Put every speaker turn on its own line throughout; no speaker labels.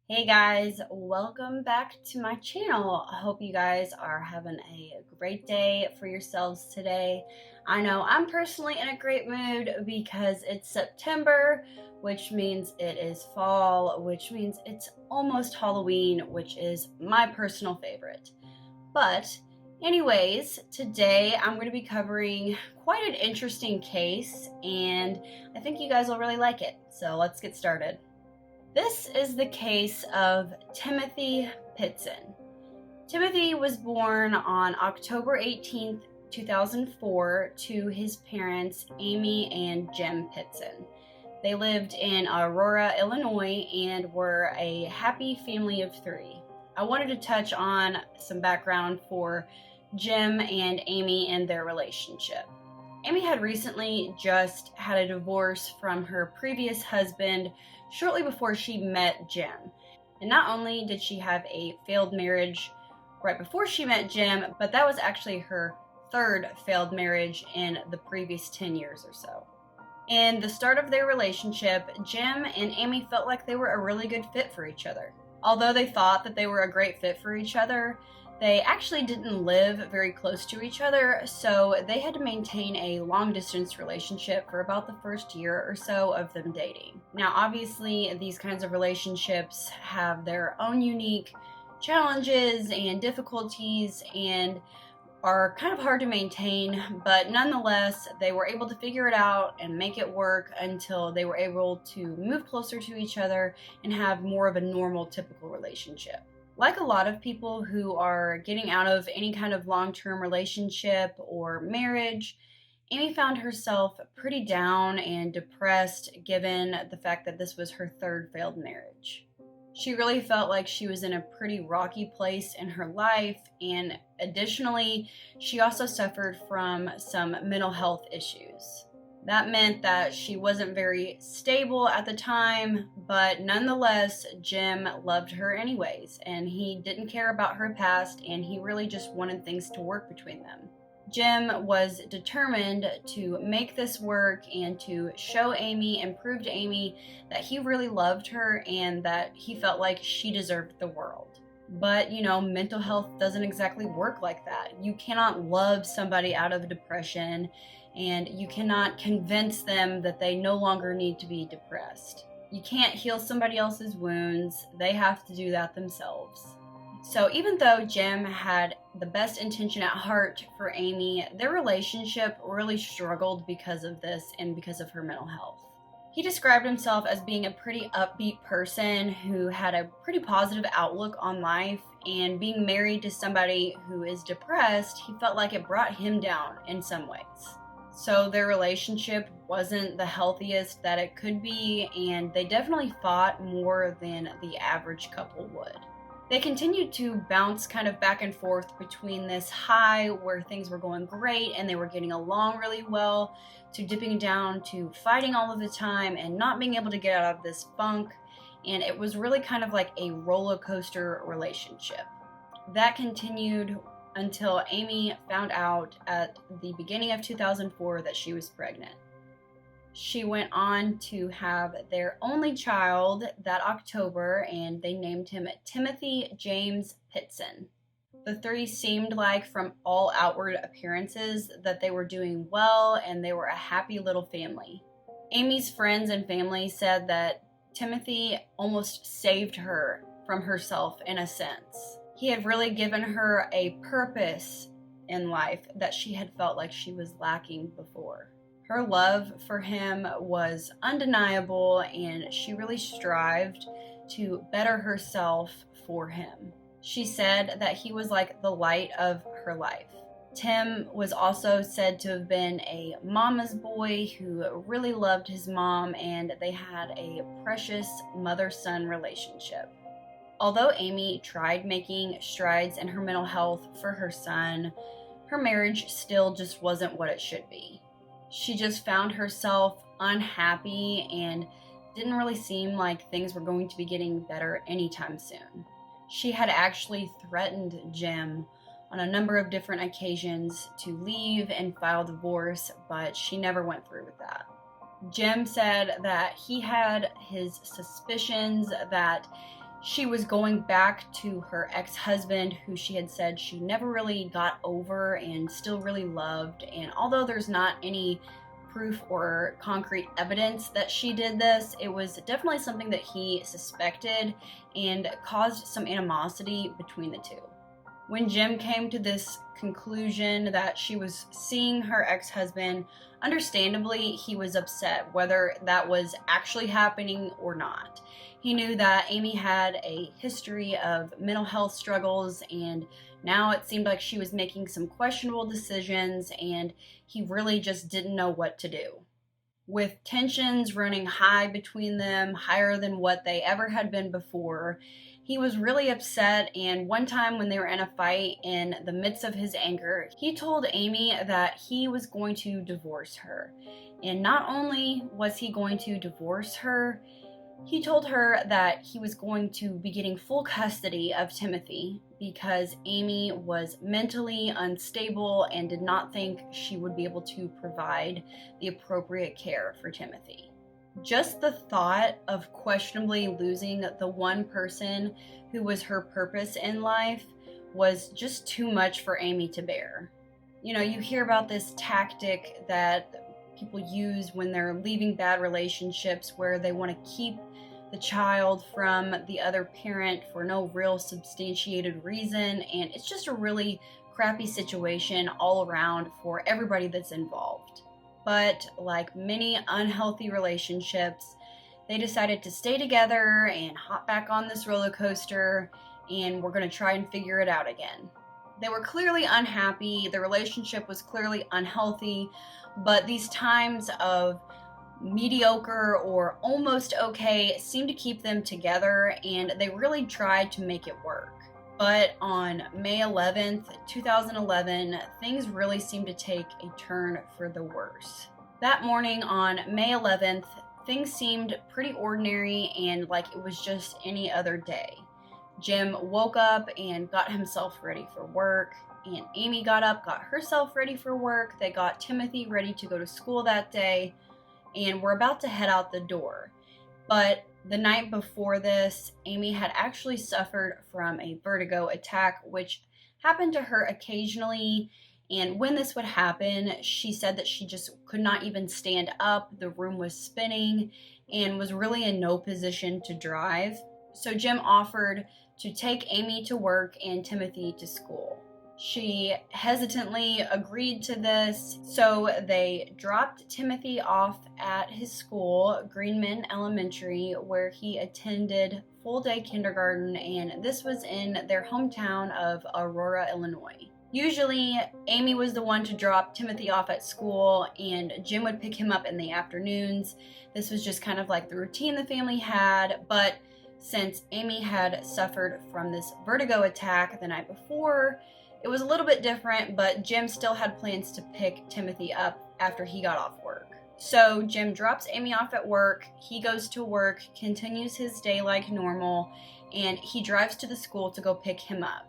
Hey guys, welcome back to my channel. I hope you guys are having a great day for yourselves today. I know I'm personally in a great mood because it's September, which means it is fall, which means it's almost Halloween, which is my personal favorite. But anyways, today I'm going to be covering quite an interesting case and I think you guys will really like it. So let's get started. This is the case of Timothy Pitzen. Timothy was born on October 18th, 2004, to his parents, Amy and Jim Pitzen. They lived in Aurora, Illinois, and were a happy family of three. I wanted to touch on some background for Jim and Amy and their relationship. Amy had recently just had a divorce from her previous husband shortly before she met Jim. And not only did she have a failed marriage right before she met Jim, but that was actually her third failed marriage in the previous 10 years or so. In the start of their relationship, Jim and Amy felt like they were a really good fit for each other. Although they thought that they were a great fit for each other, they actually didn't live very close to each other, so they had to maintain a long-distance relationship for about the first year or so of them dating. Now, obviously, these kinds of relationships have their own unique challenges and difficulties and are kind of hard to maintain, but nonetheless, they were able to figure it out and make it work until they were able to move closer to each other and have more of a normal, typical relationship. Like a lot of people who are getting out of any kind of long-term relationship or marriage, Amy found herself pretty down and depressed given the fact that this was her third failed marriage. She really felt like she was in a pretty rocky place in her life, and additionally, she also suffered from some mental health issues. That meant that she wasn't very stable at the time, but nonetheless, Jim loved her anyways, and he didn't care about her past, and he really just wanted things to work between them. Jim was determined to make this work and to show Amy and prove to Amy that he really loved her and that he felt like she deserved the world. But, mental health doesn't exactly work like that. You cannot love somebody out of depression, and you cannot convince them that they no longer need to be depressed. You can't heal somebody else's wounds. They have to do that themselves. So even though Jim had the best intention at heart for Amy, their relationship really struggled because of this and because of her mental health. He described himself as being a pretty upbeat person who had a pretty positive outlook on life, and being married to somebody who is depressed, he felt like it brought him down in some ways. So their relationship wasn't the healthiest that it could be, and they definitely fought more than the average couple would. They continued to bounce kind of back and forth between this high where things were going great and they were getting along really well, to dipping down to fighting all of the time and not being able to get out of this funk. And it was really kind of like a roller coaster relationship. That continued until Amy found out at the beginning of 2004 that she was pregnant. She went on to have their only child that October, and they named him Timothy James Pitzen. The three seemed like, from all outward appearances, that they were doing well and they were a happy little family. Amy's friends and family said that Timothy almost saved her from herself in a sense. He had really given her a purpose in life that she had felt like she was lacking before. Her love for him was undeniable, and she really strived to better herself for him. She said that he was like the light of her life. Tim was also said to have been a mama's boy who really loved his mom, and they had a precious mother-son relationship. Although Amy tried making strides in her mental health for her son, her marriage still just wasn't what it should be. She just found herself unhappy and didn't really seem like things were going to be getting better anytime soon. She had actually threatened Jim on a number of different occasions to leave and file divorce, but she never went through with that. Jim said that he had his suspicions that She was going back to her ex-husband, who she had said she never really got over and still really loved. And although there's not any proof or concrete evidence that she did this, it was definitely something that he suspected and caused some animosity between the two. When Jim came to this conclusion that she was seeing her ex-husband, understandably, he was upset, whether that was actually happening or not. He knew that Amy had a history of mental health struggles, and now it seemed like she was making some questionable decisions, and he really just didn't know what to do. With tensions running high between them, higher than what they ever had been before, he was really upset, and one time when they were in a fight, in the midst of his anger, he told Amy that he was going to divorce her. And not only was he going to divorce her, he told her that he was going to be getting full custody of Timothy because Amy was mentally unstable and did not think she would be able to provide the appropriate care for Timothy. Just the thought of questionably losing the one person who was her purpose in life was just too much for Amy to bear. You know, you hear about this tactic that people use when they're leaving bad relationships where they want to keep the child from the other parent for no real substantiated reason, and it's just a really crappy situation all around for everybody that's involved. But like many unhealthy relationships, they decided to stay together and hop back on this roller coaster, and we're going to try and figure it out again. They were clearly unhappy, the relationship was clearly unhealthy, but these times of mediocre or almost okay seemed to keep them together, and they really tried to make it work. But on May 11th, 2011, things really seemed to take a turn for the worse. That morning on May 11th, things seemed pretty ordinary and like it was just any other day. Jim woke up and got himself ready for work, and Amy got up, got herself ready for work. They got Timothy ready to go to school that day, and were about to head out the door. But the night before this, Amy had actually suffered from a vertigo attack, which happened to her occasionally. And when this would happen, she said that she just could not even stand up. The room was spinning and was really in no position to drive. So Jim offered to take Amy to work and Timothy to school. She hesitantly agreed to this, so they dropped Timothy off at his school, Greenman Elementary, where he attended full-day kindergarten, and this was in their hometown of Aurora, Illinois. Usually, Amy was the one to drop Timothy off at school, and Jim would pick him up in the afternoons. This was just kind of like the routine the family had, but since Amy had suffered from this vertigo attack the night before, it was a little bit different, but Jim still had plans to pick Timothy up after he got off work. So Jim drops Amy off at work, he goes to work, continues his day like normal, and he drives to the school to go pick him up.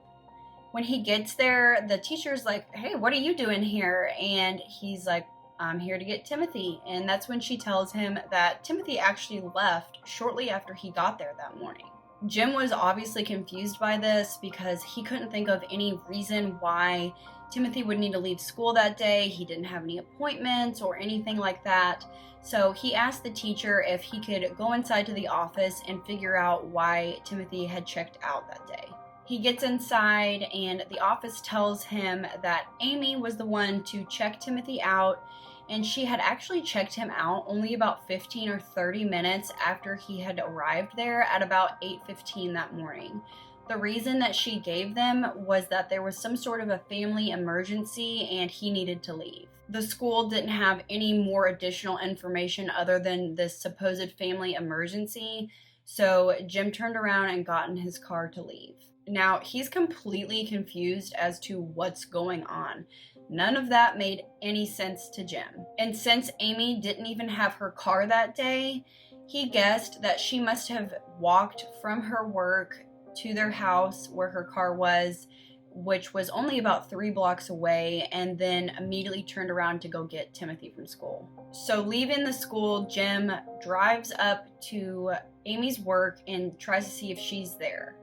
When he gets there, the teacher's like, "Hey, what are you doing here?" And he's like, "I'm here to get Timothy." And that's when she tells him that Timothy actually left shortly after he got there that morning. Jim was obviously confused by this because he couldn't think of any reason why Timothy would need to leave school that day. He didn't have any appointments or anything like that. So he asked the teacher if he could go inside to the office and figure out why Timothy had checked out that day. He gets inside and the office tells him that Amy was the one to check Timothy out, and she had actually checked him out only about 15 or 30 minutes after he had arrived there at about 8:15 that morning. The reason that she gave them was that there was some sort of a family emergency and he needed to leave. The school didn't have any more additional information other than this supposed family emergency, so Jim turned around and got in his car to leave. Now, he's completely confused as to what's going on. None of that made any sense to Jim. And since Amy didn't even have her car that day, he guessed that she must have walked from her work to their house where her car was, which was only about 3 blocks away, and then immediately turned around to go get Timothy from school. So leaving the school, Jim drives up to Amy's work and tries to see if she's there.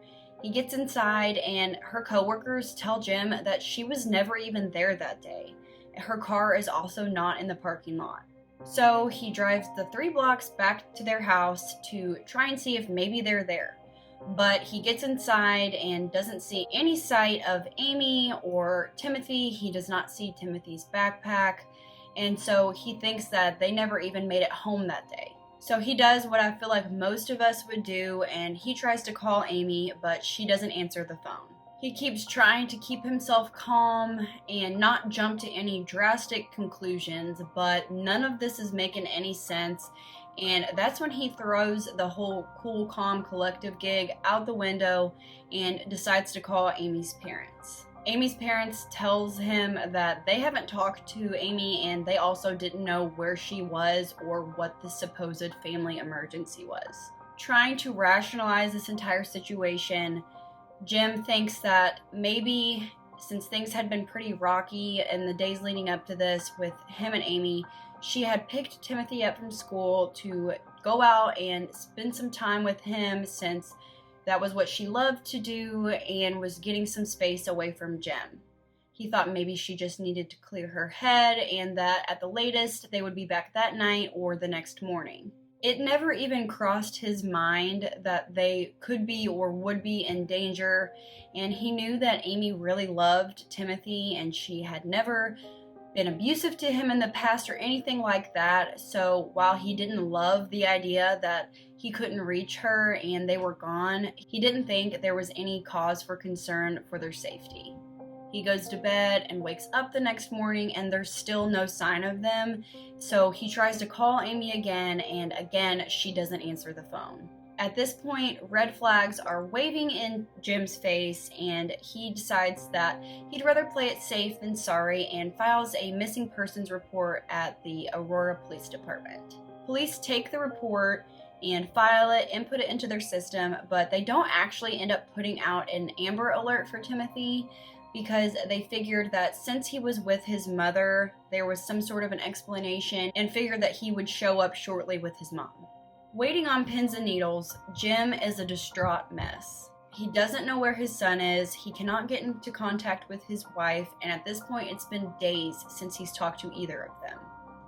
He gets inside and her coworkers tell Jim that she was never even there that day. Her car is also not in the parking lot. So he drives the 3 blocks back to their house to try and see if maybe they're there. But he gets inside and doesn't see any sight of Amy or Timothy. He does not see Timothy's backpack. And so he thinks that they never even made it home that day. So he does what I feel like most of us would do, and he tries to call Amy, but she doesn't answer the phone. He keeps trying to keep himself calm and not jump to any drastic conclusions, but none of this is making any sense. And that's when he throws the whole cool, calm, collective gig out the window and decides to call Amy's parents. Amy's parents tells him that they haven't talked to Amy and they also didn't know where she was or what the supposed family emergency was. Trying to rationalize this entire situation, Jim thinks that maybe since things had been pretty rocky in the days leading up to this with him and Amy, she had picked Timothy up from school to go out and spend some time with him since that was what she loved to do and was getting some space away from Jim. He thought maybe she just needed to clear her head and that at the latest they would be back that night or the next morning. It never even crossed his mind that they could be or would be in danger, and he knew that Amy really loved Timothy and she had never been abusive to him in the past or anything like that. So while he didn't love the idea that he couldn't reach her and they were gone, he didn't think there was any cause for concern for their safety. He goes to bed and wakes up the next morning and there's still no sign of them. So he tries to call Amy again, and again, she doesn't answer the phone. At this point, red flags are waving in Jim's face, and he decides that he'd rather play it safe than sorry and files a missing persons report at the Aurora Police Department. Police take the report and file it, input it into their system, but they don't actually end up putting out an Amber Alert for Timothy because they figured that since he was with his mother, there was some sort of an explanation and figured that he would show up shortly with his mom. Waiting on pins and needles, Jim is a distraught mess. He doesn't know where his son is, he cannot get into contact with his wife, and at this point it's been days since he's talked to either of them.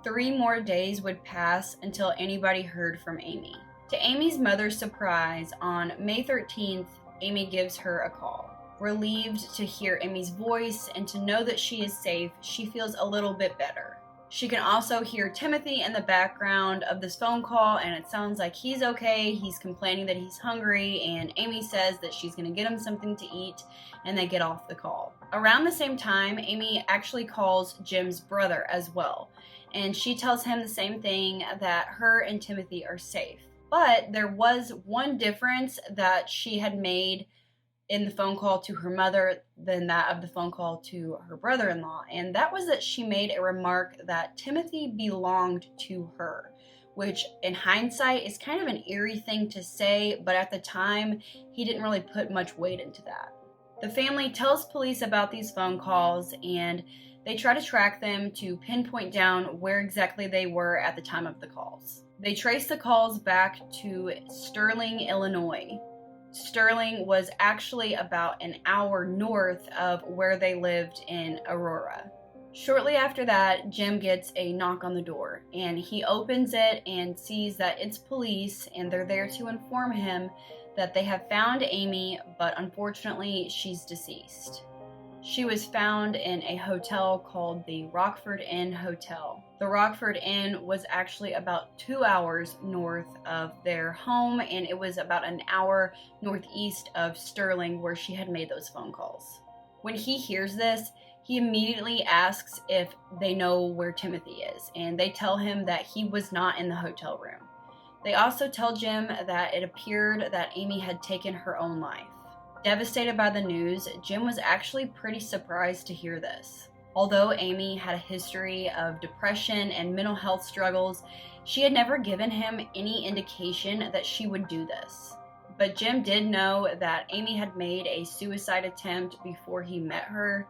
3 more days would pass until anybody heard from Amy. To Amy's mother's surprise, on May 13th, Amy gives her a call. Relieved to hear Amy's voice and to know that she is safe, she feels a little bit better. She can also hear Timothy in the background of this phone call, and it sounds like he's okay. He's complaining that he's hungry, and Amy says that she's going to get him something to eat, and they get off the call. Around the same time, Amy actually calls Jim's brother as well, and she tells him the same thing, that her and Timothy are safe. But there was one difference that she had made in the phone call to her mother than that of the phone call to her brother-in-law, and that was that she made a remark that Timothy belonged to her, which in hindsight is kind of an eerie thing to say, but at the time he didn't really put much weight into that. The family tells police about these phone calls and they try to track them to pinpoint down where exactly they were at the time of the calls. They trace the calls back to Sterling, Illinois. Sterling was actually about an hour north of where they lived in Aurora. Shortly after that, Jim gets a knock on the door, and he opens it and sees that it's police, and they're there to inform him that they have found Amy, but unfortunately, she's deceased. She was found in a hotel called the Rockford Inn Hotel. The Rockford Inn was actually about 2 hours north of their home, and it was about an hour northeast of Sterling where she had made those phone calls. When he hears this, he immediately asks if they know where Timothy is, and they tell him that he was not in the hotel room. They also tell Jim that it appeared that Amy had taken her own life. Devastated by the news, Jim was actually pretty surprised to hear this. Although Amy had a history of depression and mental health struggles, she had never given him any indication that she would do this. But Jim did know that Amy had made a suicide attempt before he met her,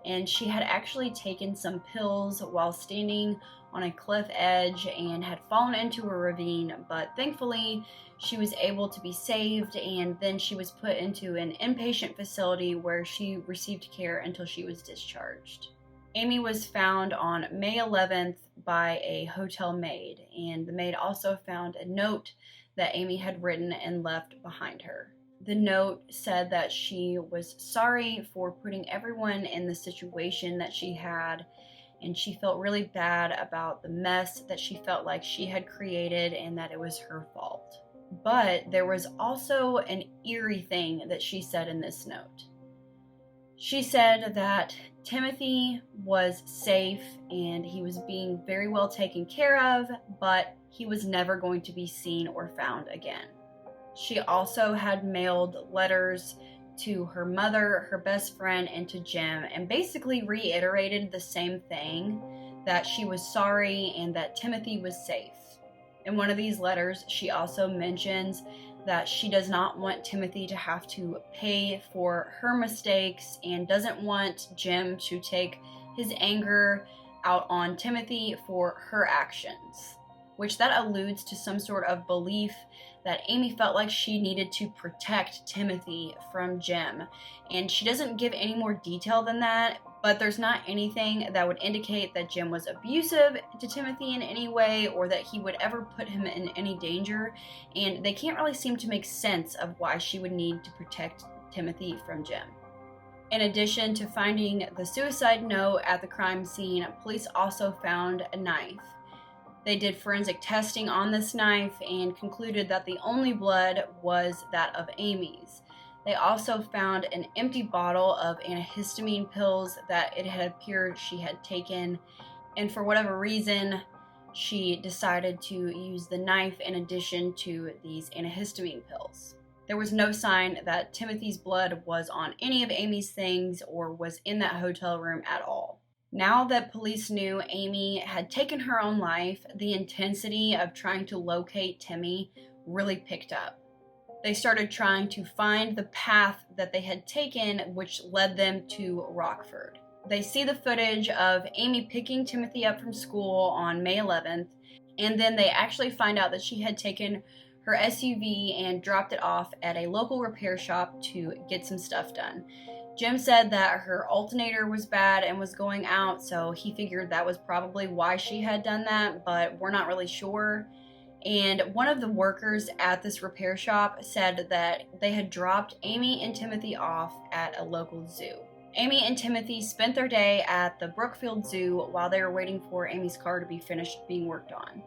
and she had actually taken some pills while standing on a cliff edge and had fallen into a ravine, but thankfully she was able to be saved, and then she was put into an inpatient facility where she received care until she was discharged. Amy was found on May 11th by a hotel maid, and the maid also found a note that Amy had written and left behind her. The note said that she was sorry for putting everyone in the situation that she had, and she felt really bad about the mess that she felt like she had created and that it was her fault. But there was also an eerie thing that she said in this note. She said that Timothy was safe and he was being very well taken care of, but he was never going to be seen or found again. She also had mailed letters to her mother, her best friend, and to Jim, and basically reiterated the same thing, that she was sorry and that Timothy was safe. In one of these letters, she also mentions that she does not want Timothy to have to pay for her mistakes and doesn't want Jim to take his anger out on Timothy for her actions, which that alludes to some sort of belief that Amy felt like she needed to protect Timothy from Jim. And she doesn't give any more detail than that, but there's not anything that would indicate that Jim was abusive to Timothy in any way or that he would ever put him in any danger. And they can't really seem to make sense of why she would need to protect Timothy from Jim. In addition to finding the suicide note at the crime scene, police also found a knife. They did forensic testing on this knife and concluded that the only blood was that of Amy's. They also found an empty bottle of antihistamine pills that it had appeared she had taken, and for whatever reason, she decided to use the knife in addition to these antihistamine pills. There was no sign that Timothy's blood was on any of Amy's things or was in that hotel room at all. Now that police knew Amy had taken her own life, the intensity of trying to locate Timmy really picked up. They started trying to find the path that they had taken, which led them to Rockford. They see the footage of Amy picking Timothy up from school on May 11th, and then they actually find out that she had taken her SUV and dropped it off at a local repair shop to get some stuff done. Jim said that her alternator was bad and was going out, so he figured that was probably why she had done that, but we're not really sure. And one of the workers at this repair shop said that they had dropped Amy and Timothy off at a local zoo. Amy and Timothy spent their day at the Brookfield Zoo while they were waiting for Amy's car to be finished being worked on.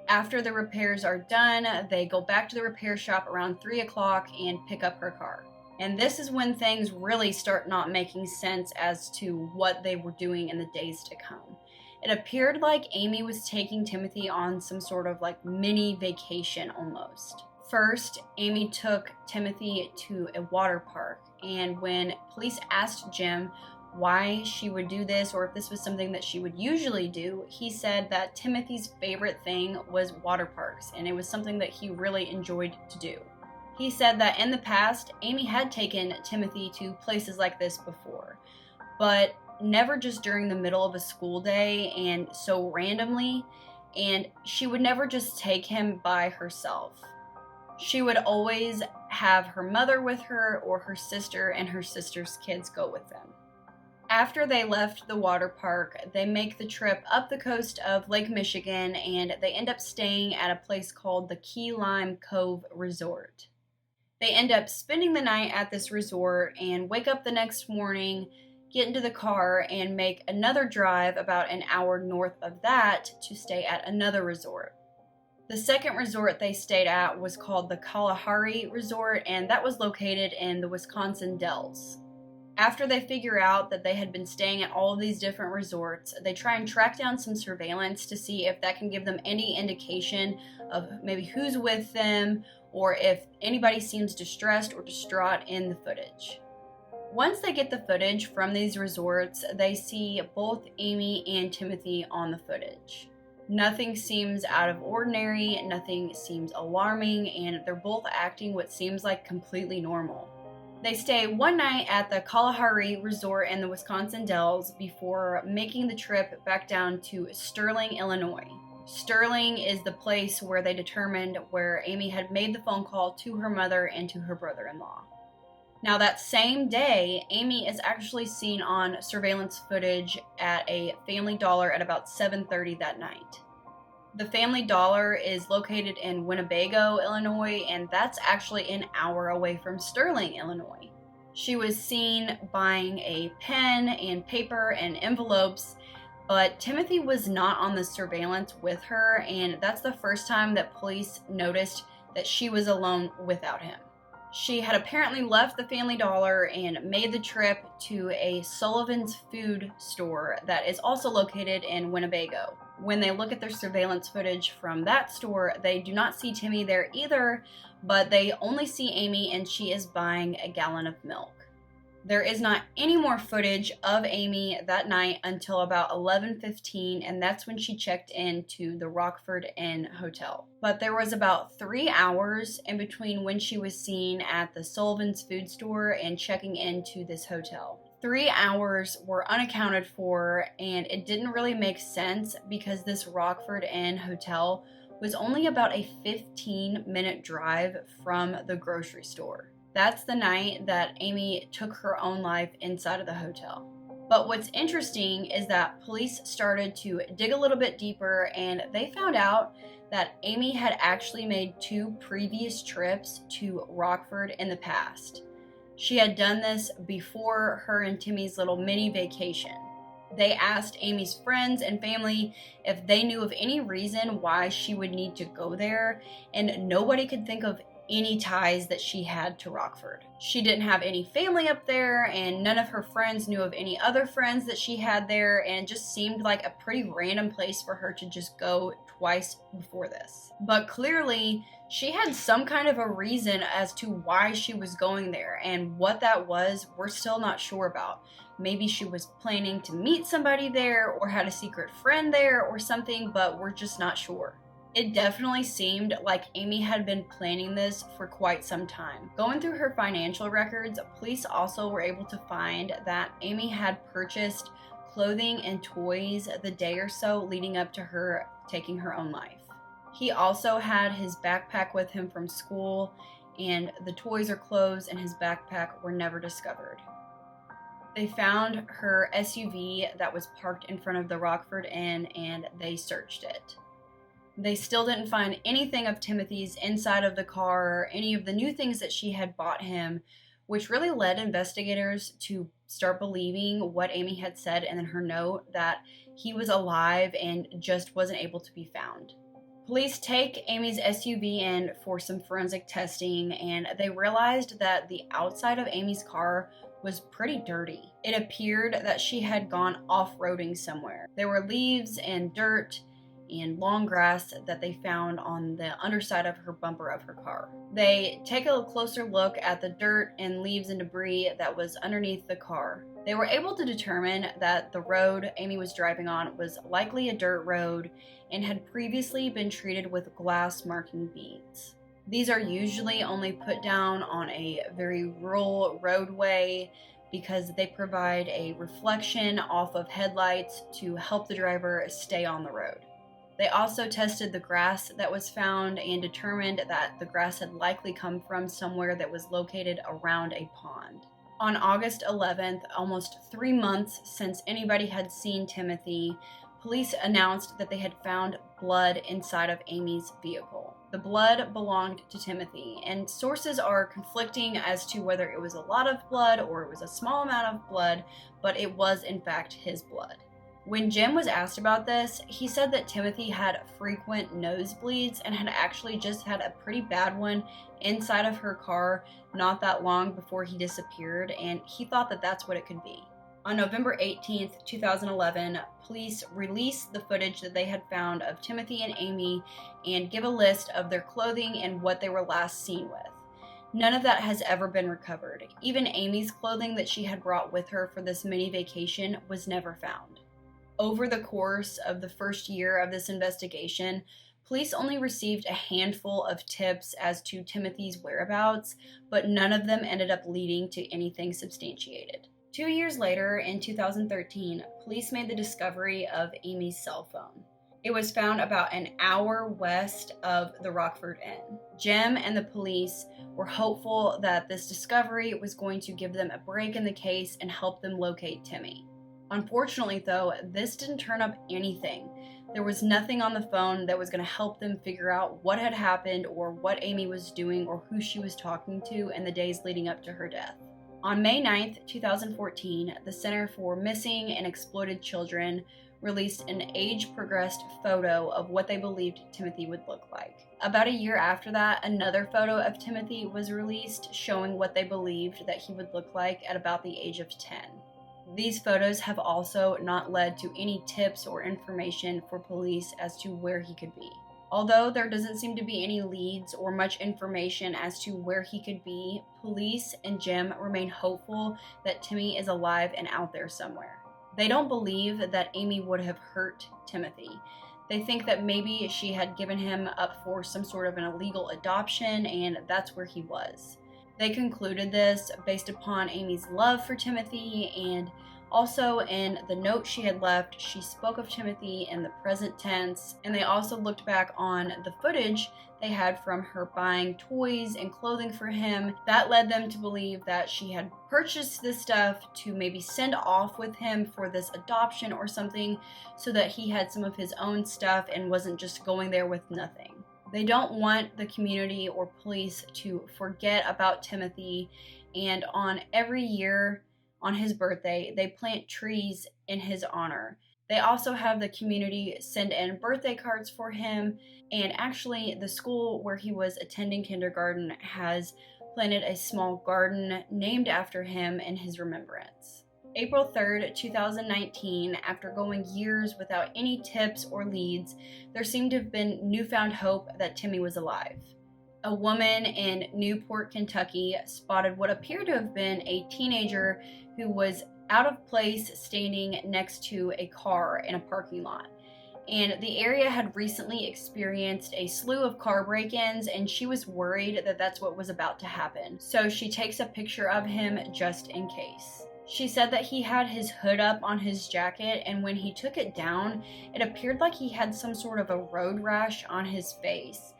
After the repairs are done, they go back to the repair shop around 3 o'clock and pick up her car. And this is when things really start not making sense as to what they were doing in the days to come. It appeared like Amy was taking Timothy on some sort of like mini vacation almost. First, Amy took Timothy to a water park, and when police asked Jim why she would do this or if this was something that she would usually do, he said that Timothy's favorite thing was water parks, and it was something that he really enjoyed to do. He said that in the past, Amy had taken Timothy to places like this before, but never just during the middle of a school day and so randomly, and she would never just take him by herself. She would always have her mother with her or her sister and her sister's kids go with them. After they left the water park, they make the trip up the coast of Lake Michigan, and they end up staying at a place called the Key Lime Cove Resort. They end up spending the night at this resort and wake up the next morning, get into the car, and make another drive about an hour north of that to stay at another resort. The second resort they stayed at was called the Kalahari Resort, and that was located in the Wisconsin Dells. After they figure out that they had been staying at all of these different resorts, they try and track down some surveillance to see if that can give them any indication of maybe who's with them or if anybody seems distressed or distraught in the footage. Once they get the footage from these resorts, they see both Amy and Timothy on the footage. Nothing seems out of ordinary, nothing seems alarming, and they're both acting what seems like completely normal. They stay one night at the Kalahari Resort in the Wisconsin Dells before making the trip back down to Sterling, Illinois. Sterling is the place where they determined where Amy had made the phone call to her mother and to her brother-in-law. Now, that same day, Amy is actually seen on surveillance footage at a Family Dollar at about 7:30 that night. The Family Dollar is located in Winnebago, Illinois, and that's actually an hour away from Sterling, Illinois. She was seen buying a pen and paper and envelopes, but Timothy was not on the surveillance with her, and that's the first time that police noticed that she was alone without him. She had apparently left the Family Dollar and made the trip to a Sullivan's food store that is also located in Winnebago. When they look at their surveillance footage from that store, they do not see Timmy there either, but they only see Amy, and she is buying a gallon of milk. There is not any more footage of Amy that night until about 11:15, and that's when she checked into the Rockford Inn Hotel. But there was about 3 hours in between when she was seen at the Sullivan's food store and checking into this hotel. 3 hours were unaccounted for, and it didn't really make sense because this Rockford Inn Hotel was only about a 15-minute drive from the grocery store. That's the night that Amy took her own life inside of the hotel. But what's interesting is that police started to dig a little bit deeper, and they found out that Amy had actually made 2 previous trips to Rockford in the past. She had done this before her and Timmy's little mini vacation. They asked Amy's friends and family if they knew of any reason why she would need to go there, and nobody could think of any ties that she had to Rockford. She didn't have any family up there, and none of her friends knew of any other friends that she had there, and it just seemed like a pretty random place for her to just go twice before this. But clearly, she had some kind of a reason as to why she was going there, and what that was, we're still not sure about. Maybe she was planning to meet somebody there, or had a secret friend there, or something, but we're just not sure. It definitely seemed like Amy had been planning this for quite some time. Going through her financial records, police also were able to find that Amy had purchased clothing and toys the day or so leading up to her taking her own life. He also had his backpack with him from school, and the toys or clothes in his backpack were never discovered. They found her SUV that was parked in front of the Rockford Inn, and they searched it. They still didn't find anything of Timothy's inside of the car or any of the new things that she had bought him, which really led investigators to start believing what Amy had said in her note, that he was alive and just wasn't able to be found. Police take Amy's SUV in for some forensic testing, and they realized that the outside of Amy's car was pretty dirty. It appeared that she had gone off-roading somewhere. There were leaves and dirt and long grass that they found on the underside of her bumper of her car. They take a closer look at the dirt and leaves and debris that was underneath the car. They were able to determine that the road Amy was driving on was likely a dirt road and had previously been treated with glass marking beads. These are usually only put down on a very rural roadway because they provide a reflection off of headlights to help the driver stay on the road. They also tested the grass that was found and determined that the grass had likely come from somewhere that was located around a pond. On August 11th, almost 3 months since anybody had seen Timothy, police announced that they had found blood inside of Amy's vehicle. The blood belonged to Timothy, and sources are conflicting as to whether it was a lot of blood or it was a small amount of blood, but it was in fact his blood. When Jim was asked about this, he said that Timothy had frequent nosebleeds and had actually just had a pretty bad one inside of her car not that long before he disappeared, and he thought that that's what it could be. On November 18th, 2011, police released the footage that they had found of Timothy and Amy and give a list of their clothing and what they were last seen with. None of that has ever been recovered. Even Amy's clothing that she had brought with her for this mini vacation was never found. Over the course of the first year of this investigation, Police only received a handful of tips as to Timothy's whereabouts, but none of them ended up leading to anything substantiated. 2 years later, in 2013, police made the discovery of Amy's cell phone. It was found about an hour west of the Rockford Inn. Jim and the police were hopeful that this discovery was going to give them a break in the case and help them locate Timmy. Unfortunately, though, this didn't turn up anything. There was nothing on the phone that was going to help them figure out what had happened or what Amy was doing or who she was talking to in the days leading up to her death. On May 9th, 2014, the Center for Missing and Exploited Children released an age-progressed photo of what they believed Timothy would look like. About a year after that, another photo of Timothy was released showing what they believed that he would look like at about the age of 10. These photos have also not led to any tips or information for police as to where he could be. Although there doesn't seem to be any leads or much information as to where he could be, police and Jim remain hopeful that Timmy is alive and out there somewhere. They don't believe that Amy would have hurt Timothy. They think that maybe she had given him up for some sort of an illegal adoption and that's where he was. They concluded this based upon Amy's love for Timothy, and also in the note she had left, she spoke of Timothy in the present tense, and they also looked back on the footage they had from her buying toys and clothing for him. That led them to believe that she had purchased this stuff to maybe send off with him for this adoption or something, so that he had some of his own stuff and wasn't just going there with nothing. They don't want the community or police to forget about Timothy, and on every year on his birthday, they plant trees in his honor. They also have the community send in birthday cards for him, and actually the school where he was attending kindergarten has planted a small garden named after him in his remembrance. April 3rd, 2019, after going years without any tips or leads, there seemed to have been newfound hope that Timmy was alive. A woman in Newport, Kentucky, spotted what appeared to have been a teenager who was out of place standing next to a car in a parking lot. And the area had recently experienced a slew of car break-ins, and she was worried that that's what was about to happen. So she takes a picture of him just in case. She said that he had his hood up on his jacket, and when he took it down, it appeared like he had some sort of a road rash on his face.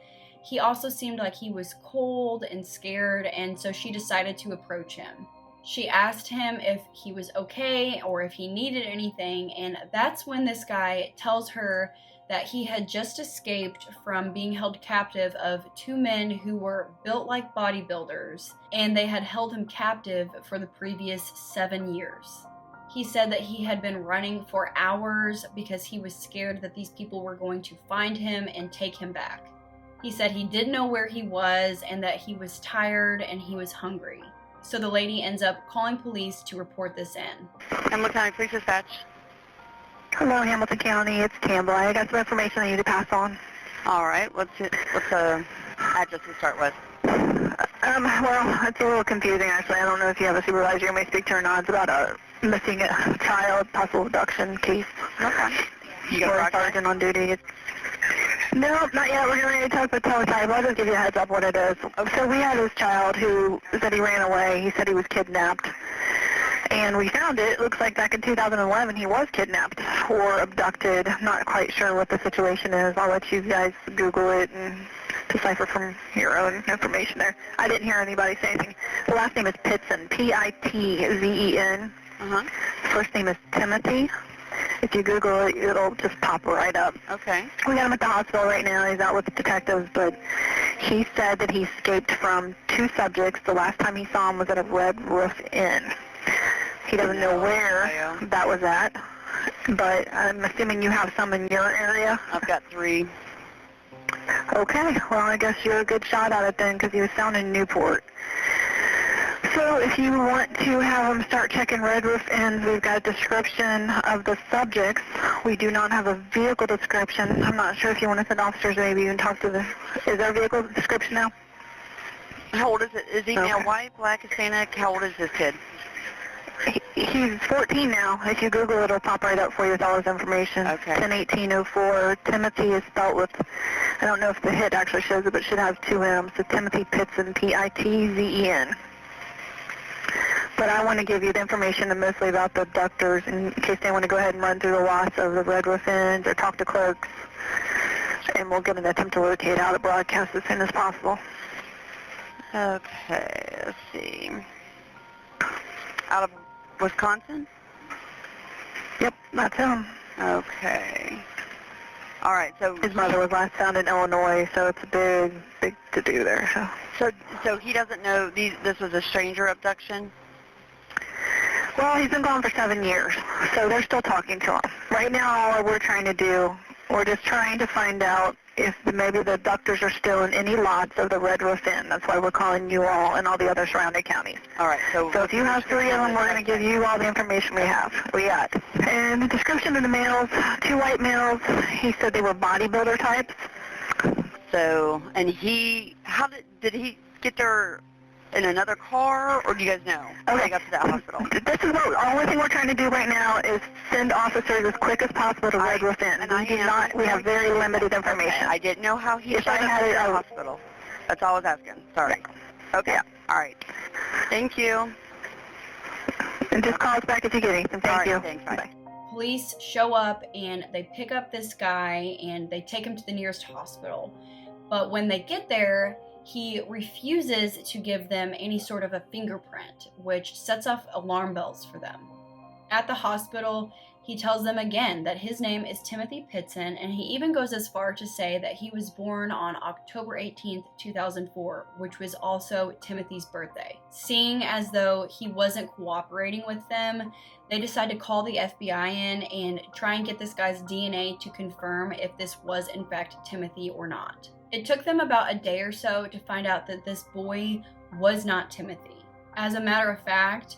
He also seemed like he was cold and scared, and so she decided to approach him. She asked him if he was okay or if he needed anything, and that's when this guy tells her that he had just escaped from being held captive of two men who were built like bodybuilders, and they had held him captive for the previous 7 years. He said that he had been running for hours because he was scared that these people were going to find him and take him back. He said he didn't know where he was and that he was tired and he was hungry. So the lady ends up calling police to report this in.
Hamilton County Police Dispatch.
Hello, Hamilton County. It's Campbell. I got some information I need to pass on.
All right. What's the address to start with?
Well, it's a little confusing, actually. I don't know if you have a supervisor you may speak to or not. It's about a missing child, possible abduction case.
Okay. You got
a sergeant on duty. No, not yet. We're going to talk with teletype. I'll just give you a heads up what it is. So we had this child who said he ran away. He said he was kidnapped. And we found it. It looks like back in 2011 he was kidnapped or abducted. I'm not quite sure what the situation is. I'll let you guys Google it and decipher from your own information there. I didn't hear anybody say anything. The last name is Pitzen, P-I-T-Z-E-N. First name is Timothy. If you Google it, it'll just pop right up.
Okay.
We got him at the hospital right now. He's out with the detectives, but he said that he escaped from two subjects. The last time he saw him was at a Red Roof Inn. He doesn't know where that was at, but I'm assuming you have some in your area?
I've got 3.
Okay. Well, I guess you're a good shot at it then, because he was found in Newport. So if you want to have them start checking Red Roof Inns, we've got a description of the subjects. We do not have a vehicle description. I'm not sure if you want to send officers, maybe even talk to the... Is there a vehicle description now?
How old is it? Is he now white, black, Hispanic? How old is this kid?
He's 14 now. If you Google it, it'll pop right up for you with all his information.
Okay.
10/18/04. Timothy is spelled with, I don't know if the hit actually shows it, but it should have 2 M's. So Timothy Pitzen, Pitzen. But I want to give you the information mostly about the abductors in case they want to go ahead and run through the loss of the Red Roof Inns or talk to clerks. And we'll get an attempt to locate out the broadcast as soon as possible.
Okay, let's see. Out of Wisconsin?
Yep, that's him.
Okay. All right, so
His mother was last found in Illinois, so it's a big to-do there.
So he doesn't know this was a stranger abduction?
Well, he's been gone for 7 years, so they're still talking to him. Right now, all we're trying to do, we're just trying to find out if maybe the abductors are still in any lots of the Red Roof Inn. That's why we're calling you all and all the other surrounding counties.
All right, so
if you have 3 of them, we're going to give you all the information we got. And the description of the males, 2 white males, he said they were bodybuilder types.
So, and how did he get there in another car, or do you guys know how he got to that hospital?
This is the only thing we're trying to do right now is send officers as quick as possible to Red Roof Inn. We have very limited information.
Okay, I didn't know how he showed up at the hospital. That's all I was asking. Sorry. Okay.
Yeah.
All right. Thank you.
And just call us back if you get anything. Thank you.
Thanks. Bye.
Police show up and they pick up this guy and they take him to the nearest hospital. But when they get there, he refuses to give them any sort of a fingerprint, which sets off alarm bells for them. At the hospital, he tells them again that his name is Timothy Pitzen, and he even goes as far to say that he was born on October 18th, 2004, which was also Timothy's birthday. Seeing as though he wasn't cooperating with them, they decide to call the FBI in and try and get this guy's DNA to confirm if this was in fact Timothy or not. It took them about a day or so to find out that this boy was not Timothy. As a matter of fact,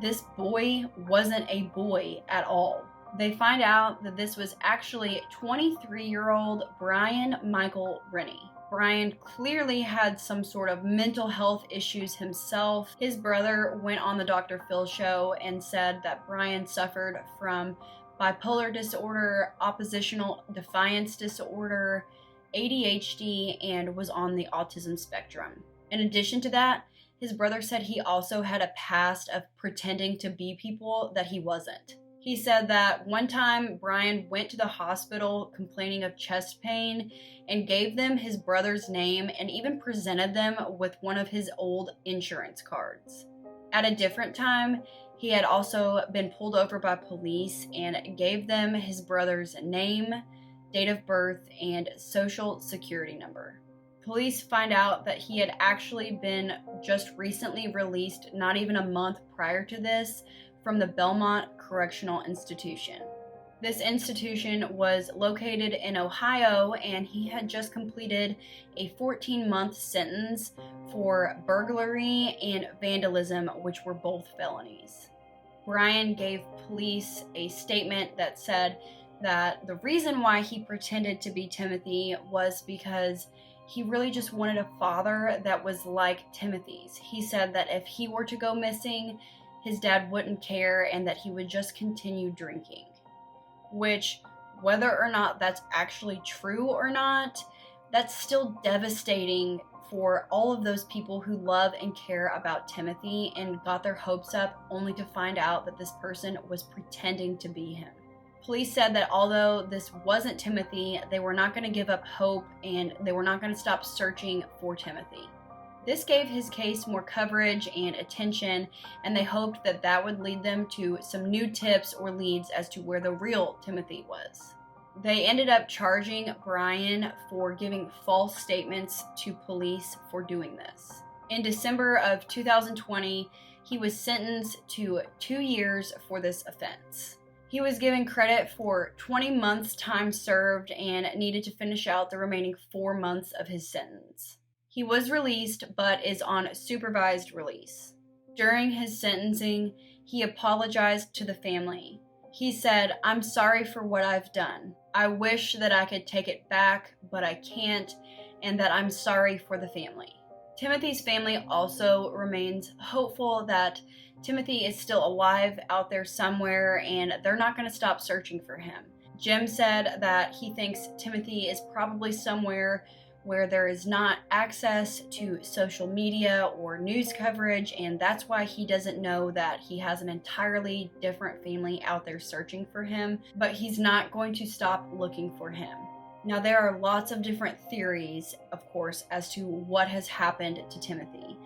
this boy wasn't a boy at all. They find out that this was actually 23-year-old Brian Michael Rennie. Brian clearly had some sort of mental health issues himself. His brother went on the Dr. Phil show and said that Brian suffered from bipolar disorder, oppositional defiance disorder, ADHD, and was on the autism spectrum. In addition to that, his brother said he also had a past of pretending to be people that he wasn't. He said that one time Brian went to the hospital complaining of chest pain and gave them his brother's name and even presented them with one of his old insurance cards. At a different time, he had also been pulled over by police and gave them his brother's name, date of birth, and social security number. Police find out that he had actually been just recently released, not even a month prior to this, from the Belmont Correctional Institution. This institution was located in Ohio, and he had just completed a 14-month sentence for burglary and vandalism, which were both felonies. Brian gave police a statement that said that the reason why he pretended to be Timothy was because he really just wanted a father that was like Timothy's. He said that if he were to go missing, his dad wouldn't care and that he would just continue drinking. Which, whether or not that's actually true or not, that's still devastating for all of those people who love and care about Timothy and got their hopes up only to find out that this person was pretending to be him. Police said that although this wasn't Timothy, they were not going to give up hope and they were not going to stop searching for Timothy. This gave his case more coverage and attention, and they hoped that that would lead them to some new tips or leads as to where the real Timothy was. They ended up charging Brian for giving false statements to police for doing this. In December of 2020, he was sentenced to 2 years for this offense. He was given credit for 20 months time served and needed to finish out the remaining 4 months of his sentence. He was released but is on supervised release. During his sentencing, he apologized to the family. He said, "I'm sorry for what I've done. I wish that I could take it back, but I can't, and that I'm sorry for the family." Timothy's family also remains hopeful that Timothy is still alive out there somewhere, and they're not going to stop searching for him. Jim said that he thinks Timothy is probably somewhere where there is not access to social media or news coverage, and that's why he doesn't know that he has an entirely different family out there searching for him, but he's not going to stop looking for him. Now, there are lots of different theories, of course, as to what has happened to Timothy.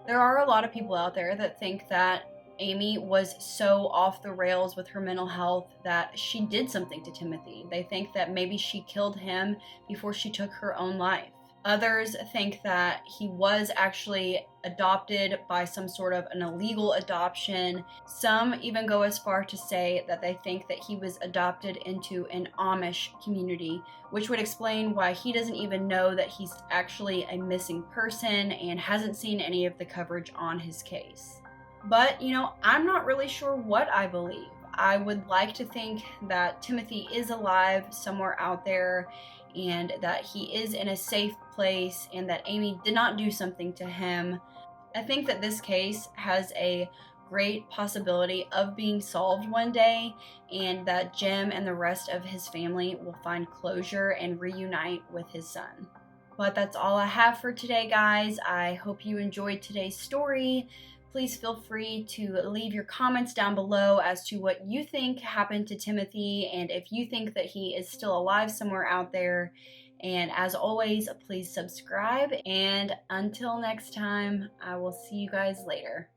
There are a lot of people out there that think that Amy was so off the rails with her mental health that she did something to Timothy. They think that maybe she killed him before she took her own life. Others think that he was actually adopted by some sort of an illegal adoption. Some even go as far to say that they think that he was adopted into an Amish community, which would explain why he doesn't even know that he's actually a missing person and hasn't seen any of the coverage on his case. But, I'm not really sure what I believe. I would like to think that Timothy is alive somewhere out there and that he is in a safe place and that Amy did not do something to him. I think that this case has a great possibility of being solved one day, and that Jim and the rest of his family will find closure and reunite with his son. But that's all I have for today, guys. I hope you enjoyed today's story. Please feel free to leave your comments down below as to what you think happened to Timothy and if you think that he is still alive somewhere out there. And as always, please subscribe. And until next time, I will see you guys later.